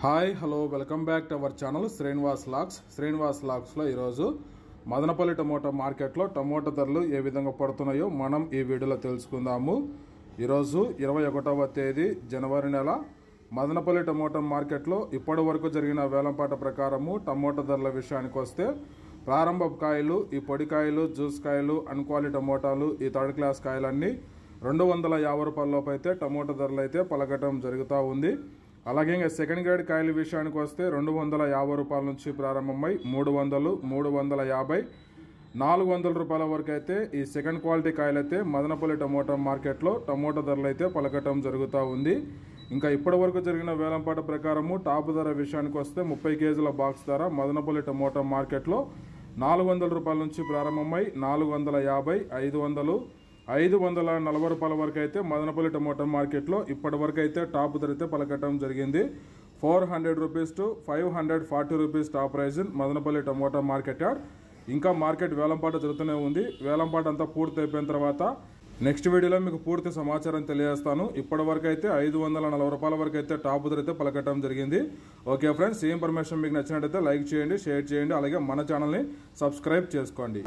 Hi hello welcome back to our channel Srinivas లాక్స్లో ఈరోజు Madanapalle tomato మార్కెట్లో టమోటా ధరలు ఏ విధంగా పడుతున్నాయో మనం ఈ వీడియోలో తెలుసుకుందాము. ఈరోజు 21వ తేదీ జనవరి నెల మదనపల్లి టమోటా మార్కెట్లో ఇప్పటి వరకు జరిగిన వేలంపాట ప్రకారము టమోటా ధరల విషయానికి వస్తే ప్రారంభ కాయలు, ఈ పొడి కాయలు, జ్యూస్ కాయలు, అన్క్వాలిటీ టమోటాలు, ఈ థర్డ్ క్లాస్ కాయలన్నీ 250 రూపాయల లోపు అయితే టమోటా ధరలు అయితే పలకటం జరుగుతూ ఉంది. అలాగే ఇంకా సెకండ్ గ్రేడ్ కాయల విషయానికి వస్తే 250 రూపాయల నుంచి ప్రారంభమై 300, 350, 400 రూపాయల వరకు అయితే ఈ సెకండ్ క్వాలిటీ కాయలు అయితే మదనపల్లి టమోటా మార్కెట్లో టమోటా ధరలు అయితే పలకటం జరుగుతూ ఉంది. ఇంకా ఇప్పటి వరకు జరిగిన వేలంపాట ప్రకారము టాప్ ధర విషయానికి వస్తే 30 కేజీల బాక్స్ ధర మదనపల్లి టమోటా మార్కెట్లో 400 రూపాయల నుంచి ప్రారంభమై 450, 500, 540 రూపాయల వరకు అయితే మదనపల్లి టమోటా మార్కెట్లో ఇప్పటి వరకు అయితే టాప్ ధర అయితే పలకటం జరిగింది. 400 rupees to 540 rupees top prize Madanapalle tomato market yard. ఇంకా మార్కెట్ వేలంపాట జరుగుతూనే ఉంది. వేలంపాట అంతా పూర్తి అయిపోయిన తర్వాత నెక్స్ట్ వీడియోలో మీకు పూర్తి సమాచారం తెలియజేస్తాను. ఇప్పటి వరకు అయితే 540 రూపాయల వరకు అయితే టాప్ ధర అయితే పలకటం జరిగింది. ఓకే ఫ్రెండ్స్, ఈ ఇన్ఫర్మేషన్ మీకు నచ్చినట్టయితే లైక్ చేయండి, షేర్ చేయండి, అలాగే మన ఛానల్ని సబ్స్క్రైబ్ చేసుకోండి.